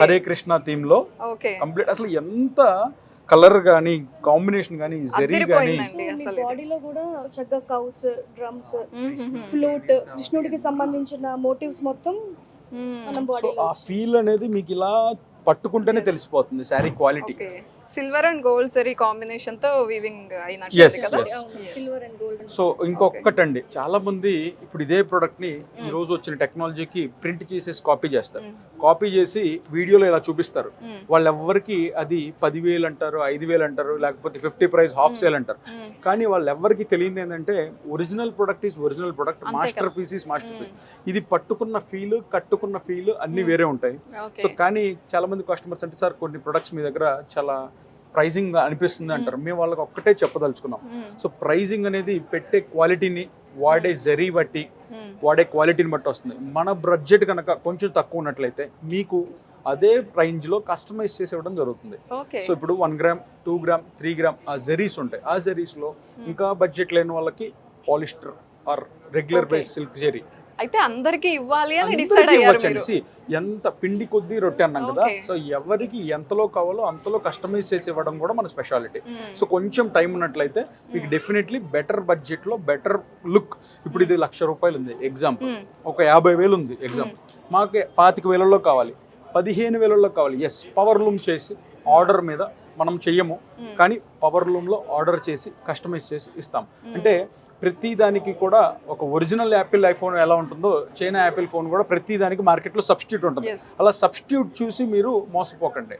Hare Krishna theme లో okay complete అసలు ఎంత కలర్ గానీ కాంబినేషన్ గానీ జరీ గానీ అదిరిపోయిందండి అసలు ఇది. బాడీలో కూడా చక్కగా కౌస్ డ్రమ్స్ ఫ్లూట్ కృష్ణుడికి సంబంధించిన మోటివ్స్ మొత్తం మనం సో బాడీలో ఆ ఫీల్ అనేది మీకు ఇలా పట్టుకుంటేనే తెలిసిపోతుంది sari quality. Okay silver and gold zari combination తో వీవింగ్ Yes, అయినట్టు కదా yes. Silver and gold so ఇంకొకటండి, చాలా మంది ఇప్పుడు ఇదే ప్రోడక్ట్ ని ఈ రోజు వచ్చిన టెక్నాలజీకి ప్రింట్ చేసేసి కాపీ చేస్తారు. కాపీ చేసి వీడియోలో ఇలా చూపిస్తారు. వాళ్ళెవ్వరికి అది 10,000 అంటారు, 5,000 అంటారు, లేకపోతే 50 ప్రైస్ హాఫ్ సేల్ అంటారు. కానీ వాళ్ళెవ్వరికి తెలియదు ఏంటంటే original product is original product, అంతే master piece is master piece. ఇది పట్టుకున్న ఫీల్ కట్టుకున్న ఫీల్ అన్ని వేరే ఉంటాయి. ఓకే సో కానీ చాలా మంది కస్టమర్స్ అంటే సార్ కొన్ని ప్రొడక్ట్స్ మీ దగ్గర చాలా ప్రైజింగ్ అనిపిస్తుంది అంటారు. మేము వాళ్ళకి ఒక్కటే చెప్పదలుచుకున్నాం. సో ప్రైజింగ్ అనేది పెట్టే క్వాలిటీని, వాడే జరీ బట్టి, వాడే క్వాలిటీని బట్టి వస్తుంది. మన బడ్జెట్ కనుక కొంచెం తక్కువ ఉన్నట్లయితే మీకు అదే రేంజ్లో కస్టమైజ్ చేసి ఇవ్వడం జరుగుతుంది. ఓకే సో ఇప్పుడు 1 గ్రామ్ 2 గ్రామ్ 3 గ్రామ్ ఆ జరీస్ ఉంటాయి. ఆ జరీస్లో ఇంకా బడ్జెట్ లేని వాళ్ళకి polyester or regular Okay. Base silk zari అయితే అందరికి ఇవ్వాలి అని అందరికీ డిసైడ్ అయ్యారు ఇవ్వచ్చండి. మీరు. See, ఎంత పిండి కొద్దీ రొట్టె అన్నాం కదా. Okay. సో ఎవరికి ఎంతలో కావాలో అంతలో కస్టమైజ్ చేసి ఇవ్వడం కూడా మన స్పెషాలిటీ. సో కొంచెం టైం ఉన్నట్లయితే మీకు డెఫినెట్లీ బెటర్ బడ్జెట్ లో బెటర్ లుక్. ఇప్పుడు ఇది 1,00,000 రూపాయలు ఉంది ఎగ్జాంపుల్, ఒక 50,000 ఉంది ఎగ్జాంపుల్, మాకు 25,000లో కావాలి, 15,000లో కావాలి. ఎస్, పవర్ లూమ్ చేసి ఆర్డర్ మీద మనం చెయ్యము, కానీ పవర్ లూమ్ లో ఆర్డర్ చేసి కస్టమైజ్ చేసి ఇస్తాం. అంటే ప్రతి దానికి కూడా ఒక ఒరిజినల్ యాపిల్ ఐఫోన్ ఎలా ఉంటుందో చైనా యాపిల్ ఫోన్ కూడా ప్రతి దానికి మార్కెట్లో సబ్స్టిట్యూట్ ఉంటుంది. Yes. అలా సబ్స్టిట్యూట్ చూసి మీరు మోసపోకండి.